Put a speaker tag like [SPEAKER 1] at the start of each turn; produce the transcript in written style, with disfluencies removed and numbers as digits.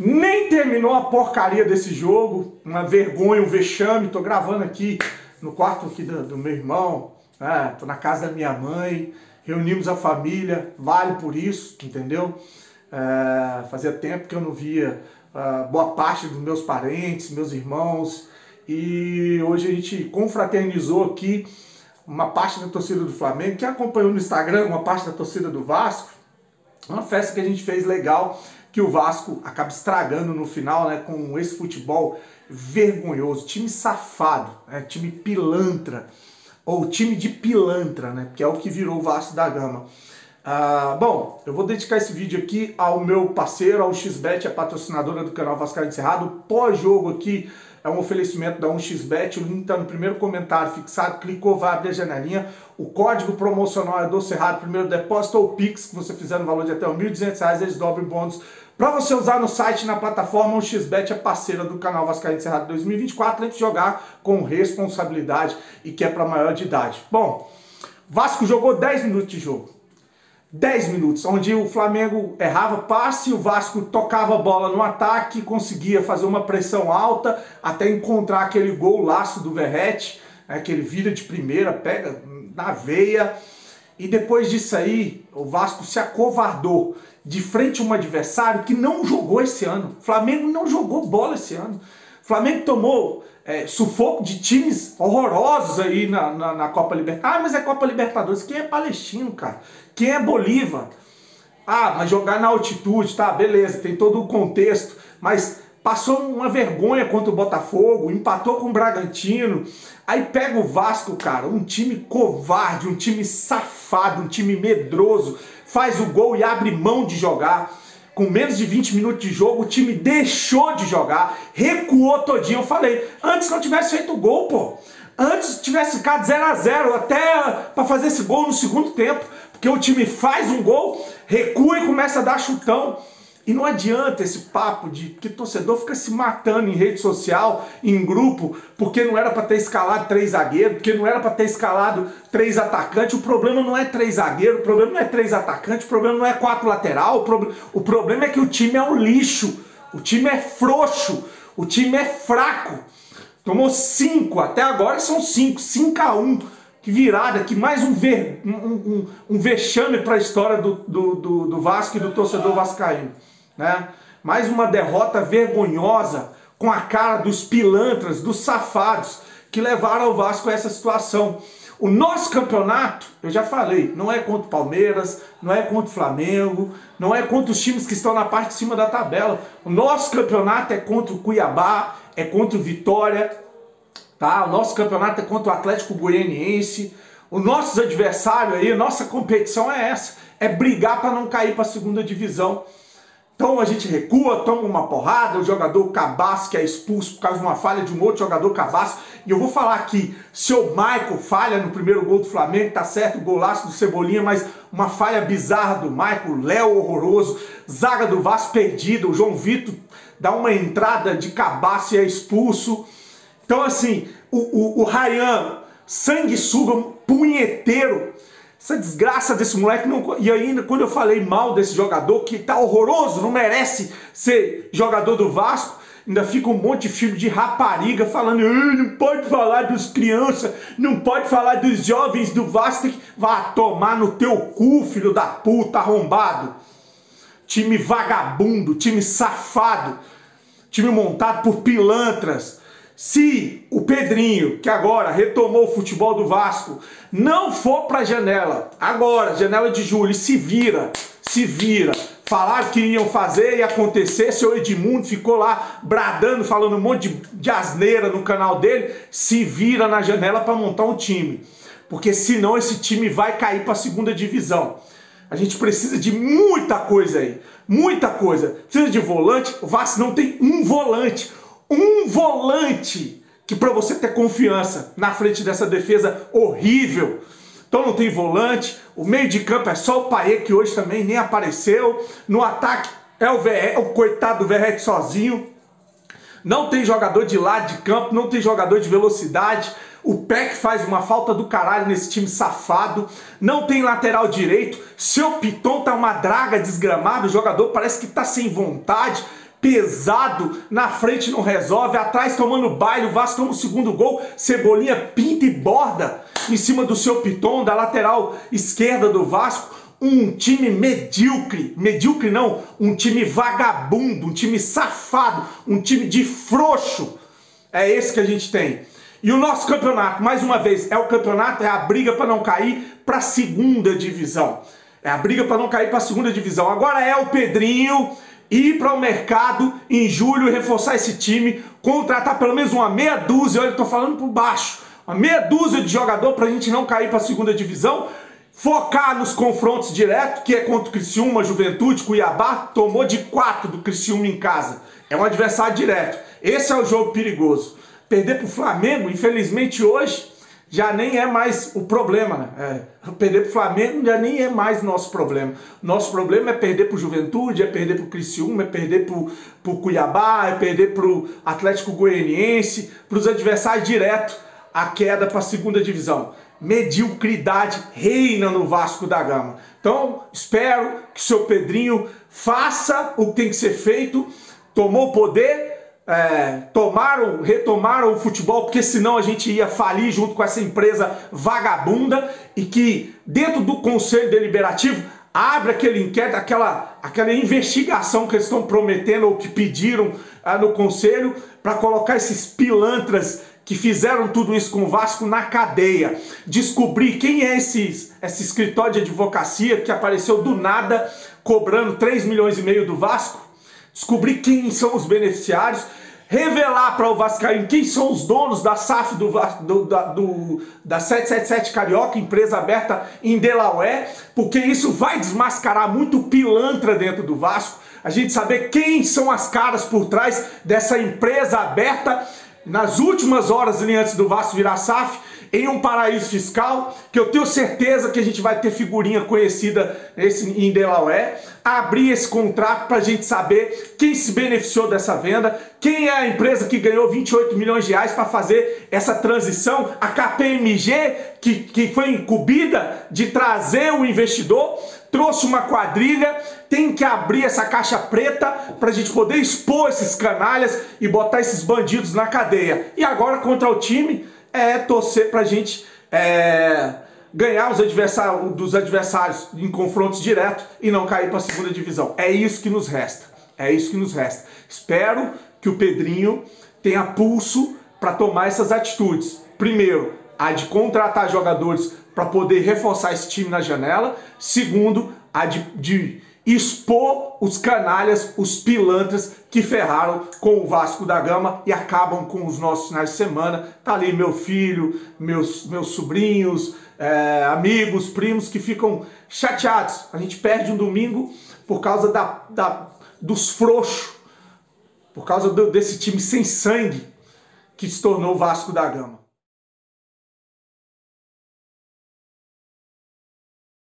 [SPEAKER 1] Nem terminou a porcaria desse jogo, uma vergonha, um vexame. Tô gravando aqui no quarto aqui do meu irmão, né? Tô na casa da minha mãe, reunimos a família, vale por isso, entendeu? Fazia tempo que eu não via boa parte dos meus parentes, meus irmãos, e hoje a gente confraternizou aqui uma parte da torcida do Flamengo, que acompanhou no Instagram, uma parte da torcida do Vasco, uma festa que a gente fez legal, que o Vasco acaba estragando no final, né, com esse futebol vergonhoso, time safado, né, time pilantra, ou time de pilantra, né, que é o que virou o Vasco da Gama. Bom, eu vou dedicar esse vídeo aqui ao meu parceiro, ao XBet, a patrocinadora do canal Vascaíno Cerrado. Pós-jogo aqui é um oferecimento da 1xBet, o link está no primeiro comentário fixado, clicou, vai abrir a janelinha. O código promocional é do Cerrado, primeiro depósito ou Pix, que você fizer no valor de até R$ 1.200, eles dobram bônus para você usar no site e na plataforma. O XBet é parceira do canal Vascaíno Cerrado 2024, lembre de jogar com responsabilidade e que é para maior de idade. Bom, Vasco jogou 10 minutos de jogo. 10 minutos, onde o Flamengo errava passe, o Vasco tocava a bola no ataque, conseguia fazer uma pressão alta até encontrar aquele gol laço do Verratti, que ele vira de primeira, pega na veia, e depois disso aí o Vasco se acovardou de frente a um adversário que não jogou esse ano. O Flamengo não jogou bola esse ano. O Flamengo tomou sufoco de times horrorosos aí na Copa Libertadores. Mas é Copa Libertadores. Quem é Palestino, cara? Quem é Bolívar? Mas jogar na altitude, tá, beleza, tem todo o contexto. Mas passou uma vergonha contra o Botafogo, empatou com o Bragantino. Aí pega o Vasco, cara, um time covarde, um time safado, um time medroso. Faz o gol e abre mão de jogar. Com menos de 20 minutos de jogo, o time deixou de jogar, recuou todinho. Eu falei, antes não tivesse feito gol, pô. Antes tivesse ficado 0 a 0 até para fazer esse gol no segundo tempo. Porque o time faz um gol, recua e começa a dar chutão. E não adianta esse papo de que torcedor fica se matando em rede social, em grupo, porque não era para ter escalado 3 zagueiros, porque não era para ter escalado 3 atacantes. O problema não é 3 zagueiros, o problema não é 3 atacantes, o problema não é 4 lateral, o problema é que o time é um lixo, o time é frouxo, o time é fraco. Tomou 5, até agora são 5 a 1. Que virada, que mais um vexame para a história do Vasco e do torcedor vascaíno, né? Mais uma derrota vergonhosa com a cara dos pilantras, dos safados que levaram o Vasco a essa situação. O nosso campeonato, eu já falei, não é contra o Palmeiras, não é contra o Flamengo, não é contra os times que estão na parte de cima da tabela. O nosso campeonato é contra o Cuiabá, é contra o Vitória, tá? O nosso campeonato é contra o Atlético Goianiense. Os nossos adversários aí, a nossa competição é essa, é brigar para não cair para a segunda divisão. Então a gente recua, toma uma porrada, o jogador Cabaço que é expulso por causa de uma falha de um outro jogador Cabaço. E eu vou falar aqui, seu Michael falha no primeiro gol do Flamengo, tá certo, o golaço do Cebolinha, mas uma falha bizarra do Michael, Léo horroroso, zaga do Vasco perdida, o João Vitor dá uma entrada de Cabaço e é expulso. Então assim, o Ryan, sanguessuga, punheteiro, essa desgraça desse moleque, não... E ainda quando eu falei mal desse jogador, que tá horroroso, não merece ser jogador do Vasco, ainda fica um monte de filho de rapariga falando, não pode falar dos crianças, não pode falar dos jovens do Vasco, vá tomar no teu cu, filho da puta, arrombado. Time vagabundo, time safado, time montado por pilantras. Se o Pedrinho, que agora retomou o futebol do Vasco, não for para a janela, agora, janela de julho, se vira. Falaram que iam fazer e acontecer, seu Edmundo ficou lá bradando, falando um monte de asneira no canal dele, se vira na janela para montar um time. Porque senão esse time vai cair para a segunda divisão. A gente precisa de muita coisa aí, muita coisa. Precisa de volante, o Vasco não tem um volante. Um volante que para você ter confiança na frente dessa defesa horrível. Então não tem volante, o meio de campo é só o Payet, que hoje também nem apareceu. No ataque é o coitado do Verratti sozinho. Não tem jogador de lado de campo, não tem jogador de velocidade. O Peck faz uma falta do caralho nesse time safado. Não tem lateral direito. Seu Piton tá uma draga desgramada, o jogador parece que tá sem vontade. pesado, na frente não resolve, atrás tomando baile, o Vasco toma o segundo gol, Cebolinha pinta e borda em cima do seu Piton, da lateral esquerda do Vasco. Um time medíocre, medíocre não, um time vagabundo, um time safado, um time de frouxo. É esse que a gente tem. E o nosso campeonato, mais uma vez, é a briga para não cair para a segunda divisão. É a briga para não cair para a segunda divisão. Agora é o Pedrinho ir para o mercado em julho e reforçar esse time, contratar pelo menos uma meia dúzia, olha, eu estou falando por baixo, uma meia dúzia de jogador para a gente não cair para a segunda divisão, focar nos confrontos diretos, que é contra o Criciúma, Juventude, Cuiabá, tomou de 4 do Criciúma em casa. É um adversário direto. Esse é o jogo perigoso. Perder para o Flamengo, infelizmente hoje, já nem é mais o problema, né? Perder para o Flamengo já nem é mais nosso problema. Nosso problema é perder para o Juventude, é perder para o Criciúma, é perder para o Cuiabá, é perder para o Atlético Goianiense, para os adversários diretos, a queda para a segunda divisão. Mediocridade reina no Vasco da Gama. Então, espero que o seu Pedrinho faça o que tem que ser feito. Tomou o poder, retomaram o futebol, porque senão a gente ia falir junto com essa empresa vagabunda, e que dentro do Conselho Deliberativo abre aquele inquérito, aquela investigação que eles estão prometendo ou que pediram no Conselho, para colocar esses pilantras que fizeram tudo isso com o Vasco na cadeia. Descobrir quem é esse escritório de advocacia que apareceu do nada cobrando 3,5 milhões do Vasco. Descobrir quem são os beneficiários. Revelar para o Vascaíno quem são os donos da SAF da 777 Carioca, empresa aberta em Delaware, porque isso vai desmascarar muito pilantra dentro do Vasco. A gente saber quem são as caras por trás dessa empresa aberta nas últimas horas ali antes do Vasco virar SAF, em um paraíso fiscal, que eu tenho certeza que a gente vai ter figurinha conhecida em Delaware, abrir esse contrato para a gente saber quem se beneficiou dessa venda, quem é a empresa que ganhou 28 milhões de reais para fazer essa transição, a KPMG, que foi incumbida de trazer o investidor, trouxe uma quadrilha. Tem que abrir essa caixa preta para a gente poder expor esses canalhas e botar esses bandidos na cadeia. E agora contra o time torcer para a gente ganhar dos adversários em confrontos diretos e não cair para a segunda divisão. É isso que nos resta. É isso que nos resta. Espero que o Pedrinho tenha pulso para tomar essas atitudes. Primeiro, a de contratar jogadores para poder reforçar esse time na janela. Segundo, a de expor os canalhas, os pilantras que ferraram com o Vasco da Gama e acabam com os nossos finais de semana. Tá ali meu filho, meus sobrinhos, amigos, primos que ficam chateados. A gente perde um domingo por causa dos frouxos, por causa desse time sem sangue que se tornou o Vasco da Gama.